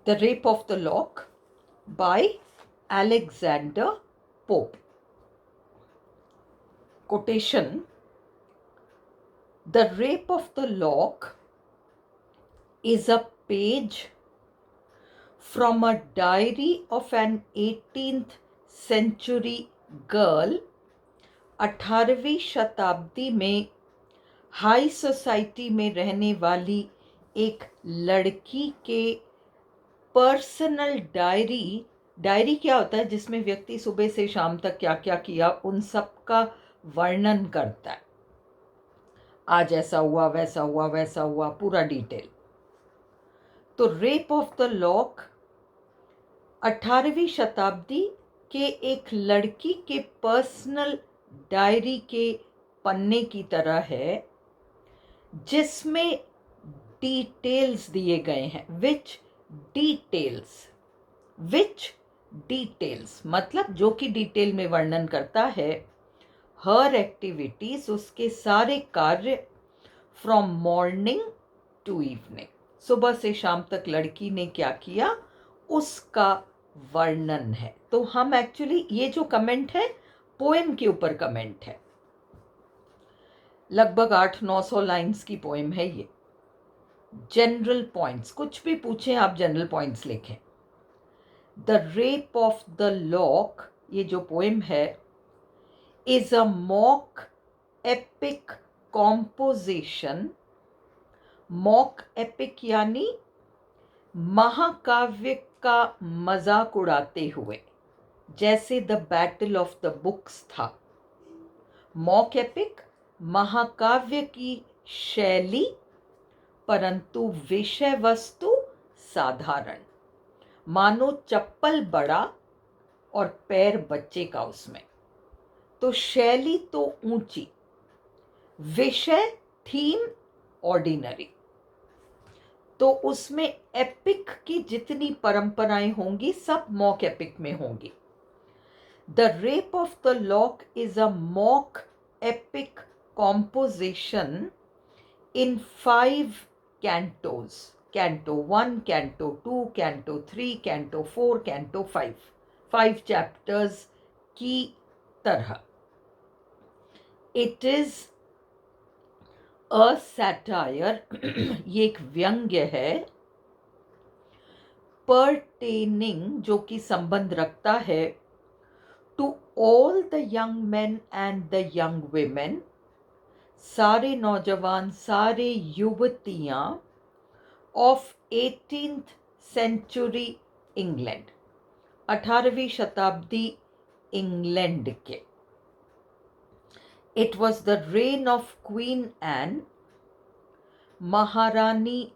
The Rape of the Lock by Alexander Pope. Quotation: The Rape of the Lock is a page from a diary of an 18th century girl. 18वीं शताब्दी में high society में रहने वाली एक लड़की के personal diary क्या होता है, जिसमें व्यक्ति सुबह से शाम तक क्या क्या किया उन सब का वर्णन करता है। आज ऐसा हुआ, वैसा हुआ, वैसा हुआ, पूरा डिटेल। तो रेप ऑफ द लॉक 18वीं शताब्दी के एक लड़की के पर्सनल डायरी के पन्ने की तरह है, जिसमें डिटेल्स दिए गए हैं। विच डिटेल्स मतलब जो कि डिटेल में वर्णन करता है हर एक्टिविटीज, उसके सारे कार्य, फ्रॉम मॉर्निंग टू इवनिंग, सुबह से शाम तक लड़की ने क्या किया उसका वर्णन है। तो हम एक्चुअली ये जो कमेंट है पोएम के ऊपर कमेंट है, लगभग 800-900 लाइंस की पोएम है ये। जनरल पॉइंट्स, कुछ भी पूछें आप जनरल पॉइंट्स लिखें। The rape of the lock, ये जो पोएम है, is a mock epic composition. Mock epic यानी महाकाव्य का मजाक उड़ाते हुए, जैसे the battle of the books था। मॉक एपिक महाकाव्य की शैली, परंतु विषय वस्तु साधारण, मानो चप्पल बड़ा और पैर बच्चे का उसमें। तो शैली तो ऊंची, विषय थीम ऑर्डिनरी। तो उसमें एपिक की जितनी परंपराएं होंगी सब मॉक एपिक में होंगी। The rape of the lock is a mock epic composition in 5 cantos. Canto 1, Canto 2, Canto 3, Canto 4, Canto 5. 5 chapters की तरह। It is a satire, ये एक व्यंग्य है, pertaining जो कि संबंध रखता है, to all the young men and the young women, सारे नौजवान, सारे युवतियां, ऑफ 18th सेंचुरी इंग्लैंड, 18वीं शताब्दी इंग्लैंड के। It was the reign of queen Anne, महारानी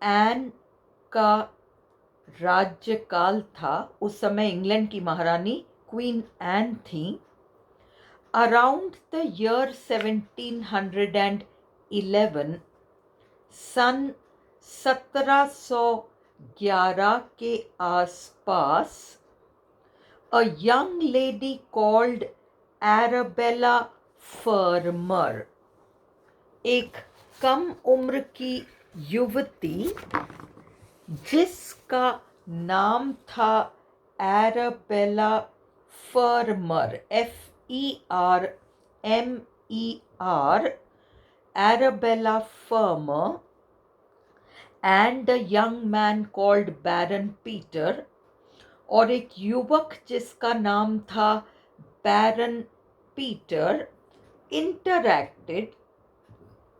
एन का राज्यकाल था। उस समय इंग्लैंड की महारानी क्वीन एन थी। अराउंड द ईयर 1711, सन 1711 के आसपास, a young lady called Arabella Fermor, एक कम उम्र की युवती जिसका नाम था Arabella Fermor, FERMER, Arabella Fermor, and a young man called baron Peter, और एक युवक जिसका नाम था बैरन पीटर, इंटरैक्टेड,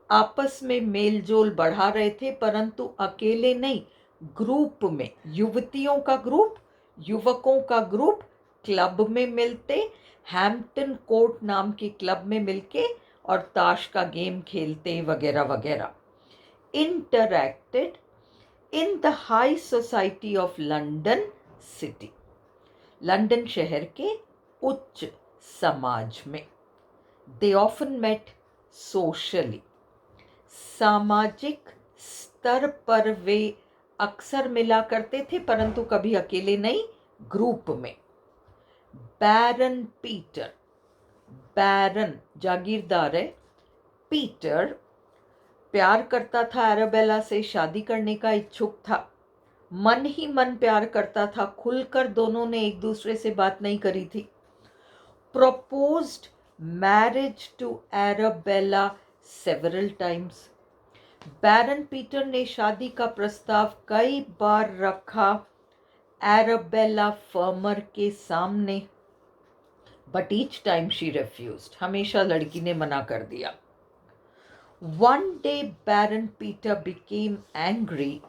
आपस में मेलजोल बढ़ा रहे थे, परंतु अकेले नहीं, ग्रुप में, युवतियों का ग्रुप, युवकों का ग्रुप क्लब में मिलते, हैम्पटन कोर्ट नाम के क्लब में मिलके और ताश का गेम खेलते वगैरह वगैरह। Interacted in the high society of London city, London शहर के उच्च समाज में। दे ऑफन मेट सोशली, सामाजिक स्तर पर वे अक्सर मिला करते थे, परंतु कभी अकेले नहीं, ग्रुप में। बैरन पीटर, बैरन जागीरदार है, पीटर प्यार करता था, एराबेला से शादी करने का इच्छुक था, मन ही मन प्यार करता था, खुलकर दोनों ने एक दूसरे से बात नहीं करी थी। proposed marriage to Arabella several times. Baron Peter ने शादी का प्रस्ताव कई बार रखा एराबेला फर्मर के सामने, but each time she refused, हमेशा लड़की ने मना कर दिया। वन डे बैरन पीटर बिकेम एंग्री।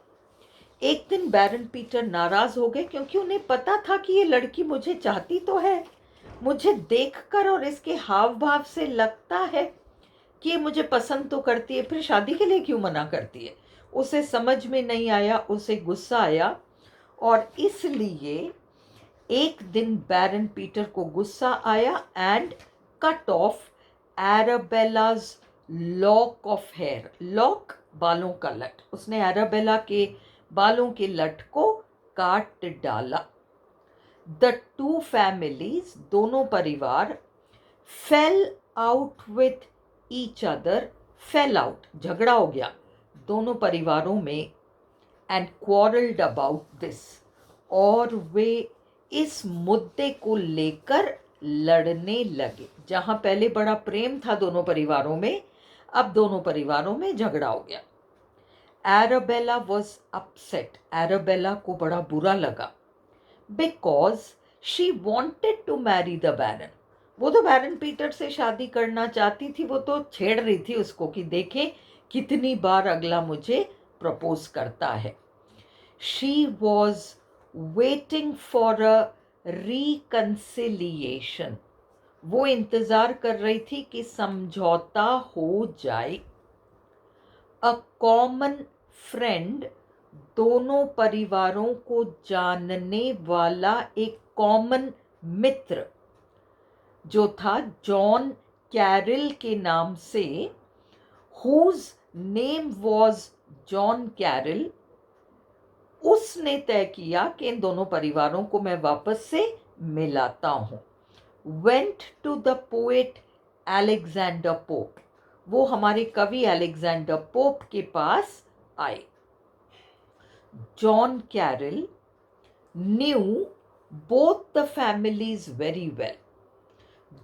एक दिन बैरन पीटर नाराज हो गए, क्योंकि उन्हें पता था कि ये लड़की मुझे चाहती तो है, मुझे देखकर और इसके हाव भाव से लगता है कि ये मुझे पसंद तो करती है, फिर शादी के लिए क्यों मना करती है। उसे समझ में नहीं आया, उसे गुस्सा आया, और इसलिए एक दिन बैरन पीटर को गुस्सा आया and cut off Arabella's lock of hair. Lock बालों का लट, उसने एराबेला के बालों के लट को काट डाला। द टू फैमिलीज, दोनों परिवार, fail out with each other, fail out झगड़ा हो गया दोनों परिवारों में, एंड क्वारल्ड अबाउट दिस, और वे इस मुद्दे को लेकर लड़ने लगे। जहां पहले बड़ा प्रेम था दोनों परिवारों में, अब दोनों परिवारों में झगड़ा हो गया। एराबेला वॉज अपसेट, एराबेला को बड़ा बुरा लगा, because she wanted to marry the baron, वो तो बैरन पीटर से शादी करना चाहती थी, वो तो छेड़ रही थी उसको कि देखें कितनी बार अगला मुझे प्रपोज करता है। She was waiting for a reconciliation, वो इंतजार कर रही थी कि समझौता हो जाए। अ कॉमन फ्रेंड, दोनों परिवारों को जानने वाला एक कॉमन मित्र जो था जॉन कैरिल के नाम से, हुज नेम वॉज जॉन कैरिल, उसने तय किया कि इन दोनों परिवारों को मैं वापस से मिलाता हूं। Went to the poet Alexander Pope, वो हमारे कवि अलेक्जेंडर पोप के पास आए। John Caryll knew both the families very well,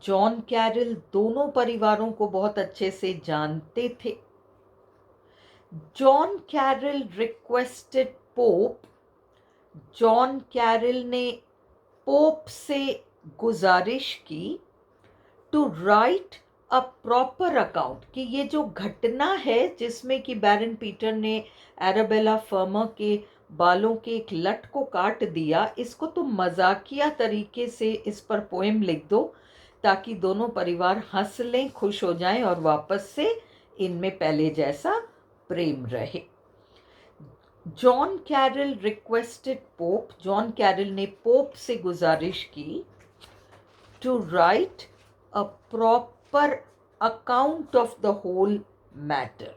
John Caryll दोनों परिवारों को बहुत अच्छे से जानते थे। John Caryll requested Pope, John Caryll ने पोप से गुजारिश की to write a proper account, कि ये जो घटना है जिसमें कि बैरन पीटर ने एराबेला फर्मर के बालों के एक लट को काट दिया, इसको तुम मजाकिया तरीके से इस पर पोएम लिख दो, ताकि दोनों परिवार हंस लें, खुश हो जाएं और वापस से इनमें पहले जैसा प्रेम रहे। John Caryll requested Pope, John Caryll ने पोप से गुजारिश की to write a proper account of the whole matter,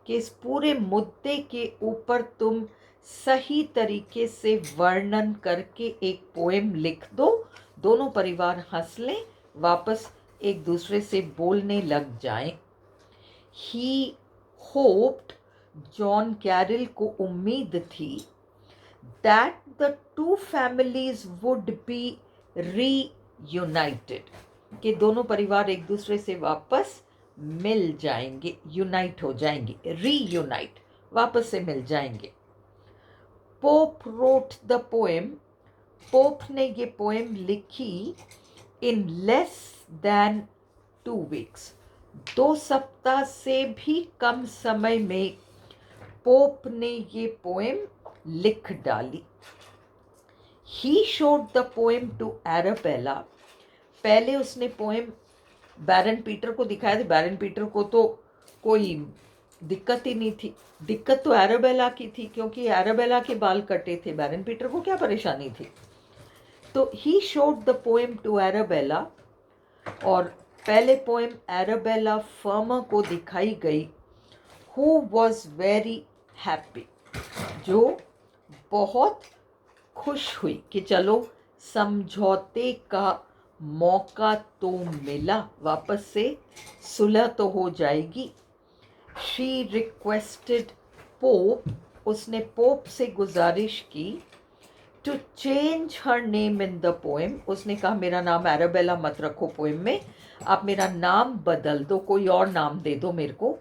कि इस पूरे मुद्दे के ऊपर तुम सही तरीके से वर्णन करके एक पोएम लिख दो, दोनों परिवार हंस लें, वापस एक दूसरे से बोलने लग जाएं। ही होप्ड, जॉन कैरिल को उम्मीद थी, that the two families would be reunited, कि दोनों परिवार एक दूसरे से वापस मिल जाएंगे, यूनाइट हो जाएंगे, रीयूनाइट, वापस से मिल जाएंगे। Pope wrote the poem, pope ने ये पोएम लिखी इन लेस देन 2 वीक्स, 2 सप्ताह से भी कम समय में पोप ने ये पोएम लिख डाली। He showed the poem to Arabella, पहले उसने पोएम बैरन पीटर को दिखाया था, बैरन पीटर को तो कोई दिक्कत ही नहीं थी, दिक्कत तो एराबेला की थी, क्योंकि एराबेला के बाल कटे थे, बैरन पीटर को क्या परेशानी थी। तो he showed the poem to Arabella, और पहले पोएम एराबेला फर्मर को दिखाई गई, हु वॉज वेरी हैप्पी, जो बहुत खुश हुई कि चलो समझौते का मौका तो मिला, वापस से सुलह तो हो जाएगी। शी रिक्वेस्टेड पोप उसने पोप से गुजारिश की to change her name in the poem. उसने कहा मेरा नाम एराबेला मत रखो पोएम में, आप मेरा नाम बदल दो, कोई और नाम दे दो मेरे को।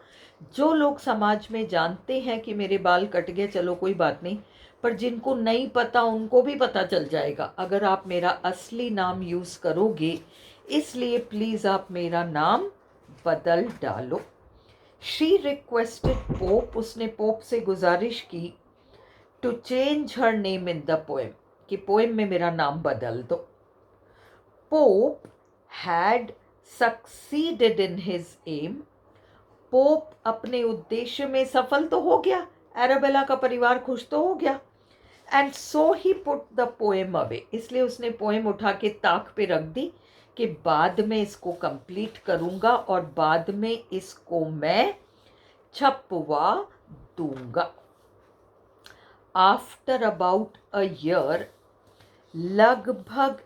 जो लोग समाज में जानते हैं कि मेरे बाल कट गए, चलो कोई बात नहीं, पर जिनको नहीं पता उनको भी पता चल जाएगा अगर आप मेरा असली नाम यूज़ करोगे, इसलिए प्लीज़ आप मेरा नाम बदल डालो। शी रिक्वेस्टेड पोप, उसने पोप से गुजारिश की to change her name in the poem, कि पोएम में मेरा नाम बदल दो। Pope had succeeded in his aim, Pope अपने उद्देश्य में सफल तो हो गया, एराबेला का परिवार खुश तो हो गया। And so he put the poem away, इसलिए उसने पोएम उठा के ताक पे रख दी कि बाद में इसको कंप्लीट करूंगा और बाद में इसको मैं छपवा दूंगा। आफ्टर अबाउट अ ईयर, लगभग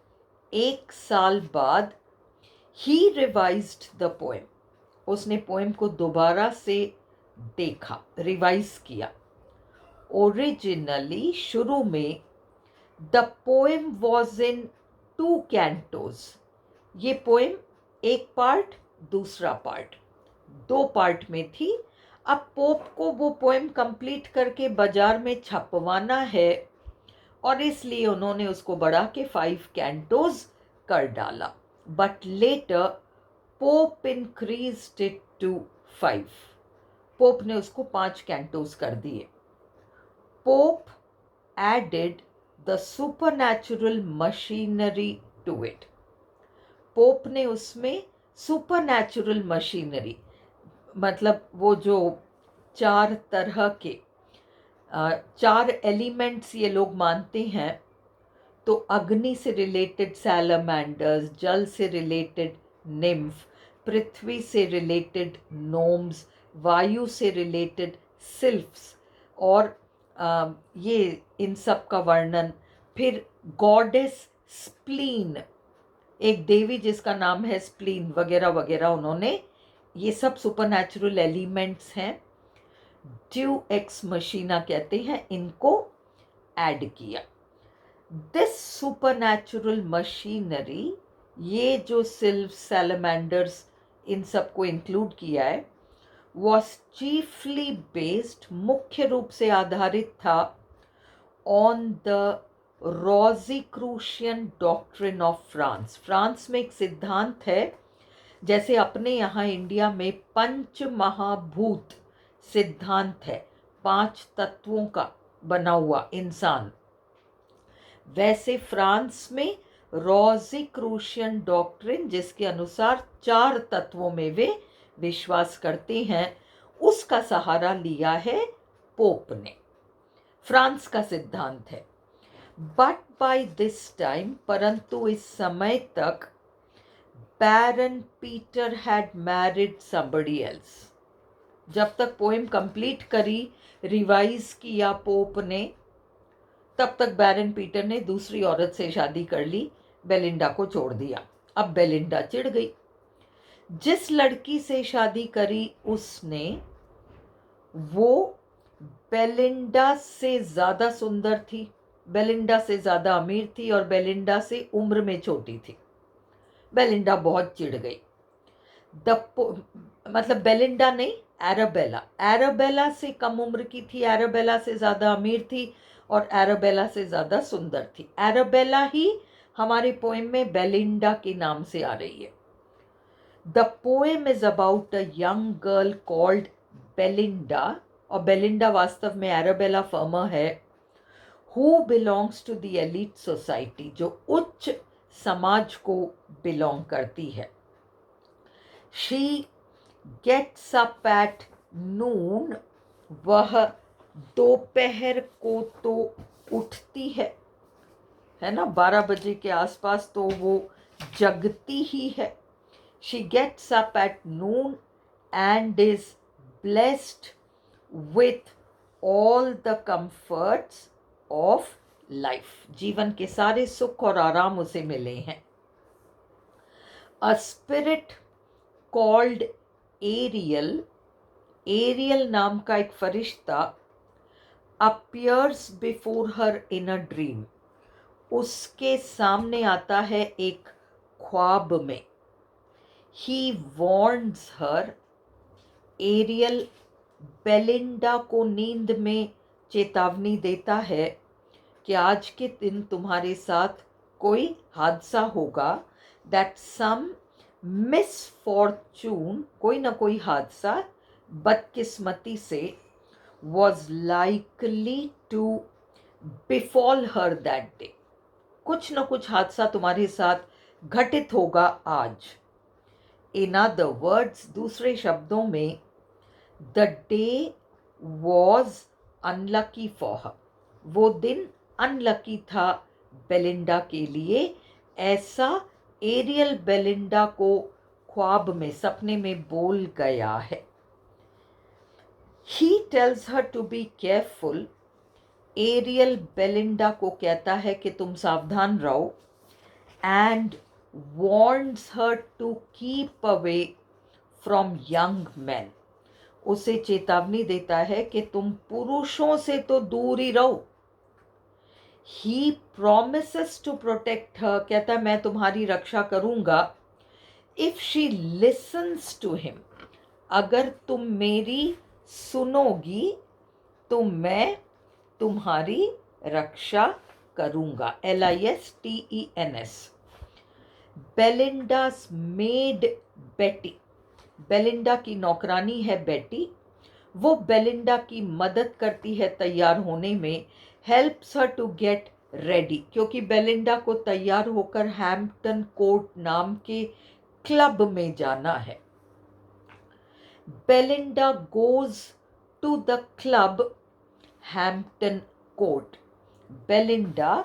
1 साल बाद, ही रिवाइज्ड द पोएम, उसने पोएम को दोबारा से देखा, रिवाइज किया। ओरिजिनली शुरू में the poem was in 2 cantos, ये पोएम एक पार्ट दूसरा पार्ट 2 पार्ट में थी। अब पोप को वो पोएम कंप्लीट करके बाजार में छपवाना है और इसलिए उन्होंने उसको बढ़ा के 5 कैंटोज कर डाला। But later Pope increased it to 5, Pope ने उसको 5 कैंटोज कर दिए। Pope added the supernatural machinery to it, Pope ने उसमें सुपरनैचुरल मशीनरी, मतलब वो जो 4 तरह के 4 एलिमेंट्स ये लोग मानते हैं, तो अग्नि से रिलेटेड सैलमेंडर्स, जल से रिलेटेड निम्फ, पृथ्वी से रिलेटेड नोम्स, वायु से रिलेटेड सिल्फ्स, और ये इन सब का वर्णन। फिर गॉडेस स्प्लीन, एक देवी जिसका नाम है स्प्लीन, वगैरह वगैरह, उन्होंने ये सब सुपरनैचुरल एलिमेंट्स हैं, ड्यू एक्स मशीना कहते हैं, इनको ऐड किया। दिस सुपरनैचुरल मशीनरी, ये जो सिल्व, सैलमेंडर्स, इन सबको इंक्लूड किया है, वॉज चीफली बेस्ड, मुख्य रूप से आधारित था, on the Rosicrucian doctrine of France. France में एक सिद्धांत है, जैसे अपने यहाँ इंडिया में पंच महाभूत सिद्धांत है, 5 तत्वों का बना हुआ इंसान, वैसे फ्रांस में रोज़िक्रूशियन डॉक्ट्रिन, जिसके अनुसार 4 तत्वों में वे विश्वास करते हैं, उसका सहारा लिया है पोप ने, फ्रांस का सिद्धांत है। बट बाय दिस टाइम, परंतु इस समय तक, baron Peter had married somebody else, जब तक पोएम कंप्लीट करी, रिवाइज किया पोप ने, तब तक बैरन पीटर ने दूसरी औरत से शादी कर ली, बेलिंडा को छोड़ दिया। अब बेलिंडा चिढ़ गई, जिस लड़की से शादी करी उसने, वो बेलिंडा से ज़्यादा सुंदर थी, बेलिंडा से ज़्यादा अमीर थी और बेलिंडा से उम्र में छोटी थी। बेलिंडा बहुत चिढ़ गई। मतलब बेलिंडा नहीं, एराबेला, एराबेला से कम उम्र की थी, एराबेला से ज़्यादा अमीर थी और एराबेला से ज़्यादा सुंदर थी। एराबेला ही हमारे पोएम में बेलिंडा के नाम से आ रही है। The poem is about a young girl called Belinda, और बेलिंडा वास्तव में एराबेला फर्मर है, who belongs to the elite society, जो उच्च समाज को बिलोंग करती है। She gets up at noon, वह दोपहर को तो उठती है ना, 12 बजे के आसपास तो वो जगती ही है। She gets up at noon and is blessed with all the comforts of life, जीवन के सारे सुख और आराम उसे मिले हैं। A spirit called Ariel, Ariel नाम का एक फरिश्ता, appears before her in a dream. उसके सामने आता है एक ख्वाब में. He warns her. Ariel Belinda को नींद में चेतावनी देता है कि आज के दिन तुम्हारे साथ कोई हादसा होगा. दैट सम मिसफॉर्चून, कोई ना कोई हादसा, बदकिस्मती से, was likely to befall her that day. कुछ ना कुछ हादसा तुम्हारे साथ घटित होगा आज. इन अदर वर्ड्स, दूसरे शब्दों में, the day was unlucky for her. वो दिन अनलकी था बेलिंडा के लिए. ऐसा एरियल बेलिंडा को ख्वाब में, सपने में बोल गया है. He tells her to be careful. Ariel Belinda को कहता है कि तुम सावधान रहो. And warns her to keep away from young men. उसे चेतावनी देता है कि तुम पुरुषों से तो दूर ही रहो. He promises to protect her. कहता है मैं तुम्हारी रक्षा करूंगा. If she listens to him. अगर तुम मेरी सुनोगी तो मैं तुम्हारी रक्षा करूंगा. Listens. बेलिंडा's मेड बेटी. बेलिंडा की नौकरानी है बेटी. वो बेलिंडा की मदद करती है तैयार होने में. Helps her to get ready, क्योंकि बेलिंडा को तैयार होकर हैम्पटन कोर्ट नाम के क्लब में जाना है. Belinda goes to the club Hampton Court. Belinda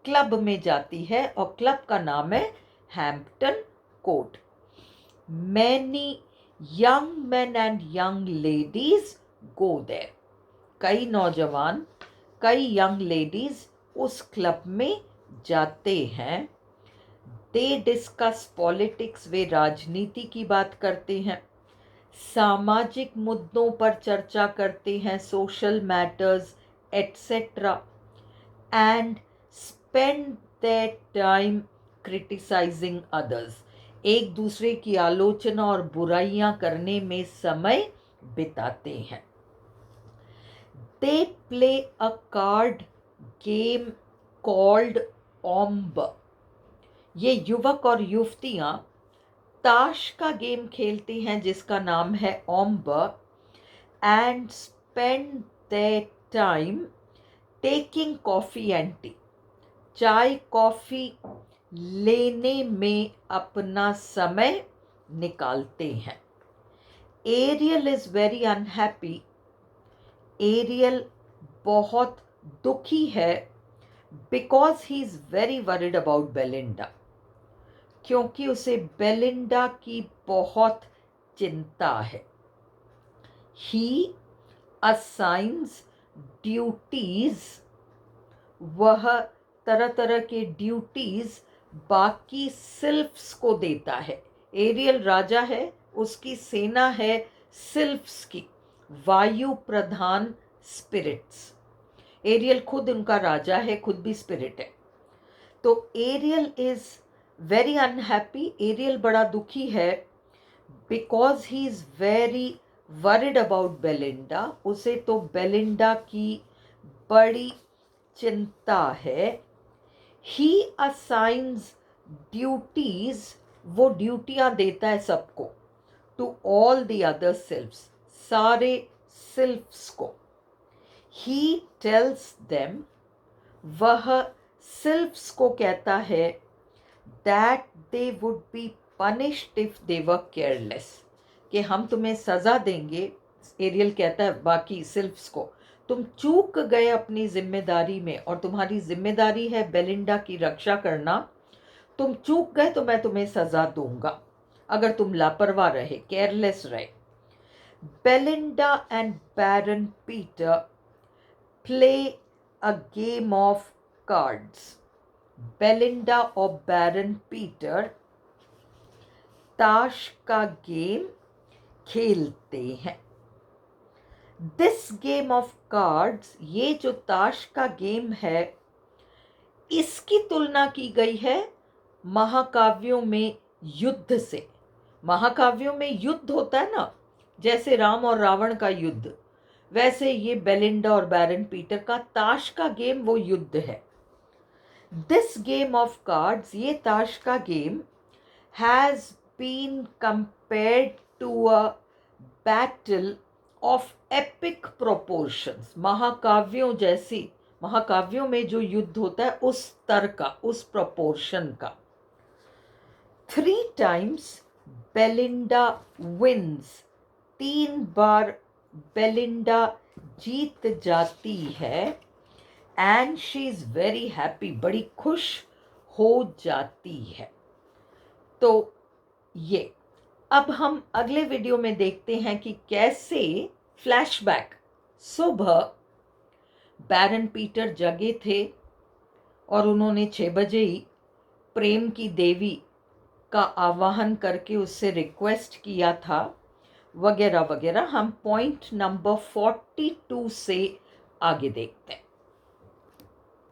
club में जाती है और क्लब का नाम है Hampton Court. Many young men and young ladies go there. कई नौजवान, कई यंग लेडीज उस क्लब में जाते हैं. They discuss politics. वे राजनीति की बात करते हैं. सामाजिक मुद्दों पर चर्चा करते हैं. Social matters etcetera. And spend their time criticizing others. एक दूसरे की आलोचना और बुराइयां करने में समय बिताते हैं. They play a card game called omb. ये युवक और युवतियां ताश का गेम खेलते हैं जिसका नाम है omb. And spend their time taking coffee and tea. चाय कॉफी लेने में अपना समय निकालते हैं. Ariel is very unhappy. Ariel बहुत दुखी है. Because he is very worried about Belinda. क्योंकि उसे बेलिंडा की बहुत चिंता है. He assigns duties. वह तरह तरह के ड्यूटीज बाकी सिल्फ्स को देता है. एरियल राजा है, उसकी सेना है सिल्फ्स की, वायु प्रधान स्पिरिट्स. एरियल खुद उनका राजा है, खुद भी स्पिरिट है. तो Ariel is very unhappy. Ariel बड़ा दुखी है. Because he is very worried about Belinda. उसे तो बेलिंडा की बड़ी चिंता है. He assigns duties. वो ड्यूटियां देता है सबको. To all the other sylphs. सारे सिल्फ्स को. He tells them. वह सिल्फ्स को कहता है that they would be punished if they were careless. कि हम तुम्हें सजा देंगे. एरियल कहता है बाकी सिल्फ्स को, तुम चूक गए अपनी जिम्मेदारी में और तुम्हारी जिम्मेदारी है बेलिंडा की रक्षा करना. तुम चूक गए तो मैं तुम्हें सजा दूंगा अगर तुम लापरवाह रहे, केयरलेस रहे. Belinda and Baron Peter play a game of cards. Belinda और बैरन पीटर ताश का गेम खेलते हैं. दिस गेम ऑफ कार्ड्स, ये जो ताश का गेम है, इसकी तुलना की गई है महाकाव्यों में युद्ध से। महाकाव्यों में युद्ध होता है ना, जैसे राम और रावण का युद्ध, वैसे ये बेलिंडा और बैरन पीटर का ताश का गेम वो युद्ध है। दिस गेम ऑफ कार्ड्स, ये ताश का game, has been compared to a battle of epic proportions. महाकाव्यों जैसी, महाकाव्यों में जो युद्ध होता है उस स्तर का, उस प्रोपोर्शन का। 3 times बेलिंडा विन्स, 3 बार बेलिंडा जीत जाती है। And she is very happy, बड़ी खुश हो जाती है। तो ये, अब हम अगले वीडियो में देखते हैं कि कैसे फ्लैशबैक, सुबह बैरन पीटर जगे थे और उन्होंने 6 बजे ही प्रेम की देवी का आवाहन करके उससे रिक्वेस्ट किया था, वगैरह वगैरह। हम पॉइंट नंबर 42 से आगे देखते हैं।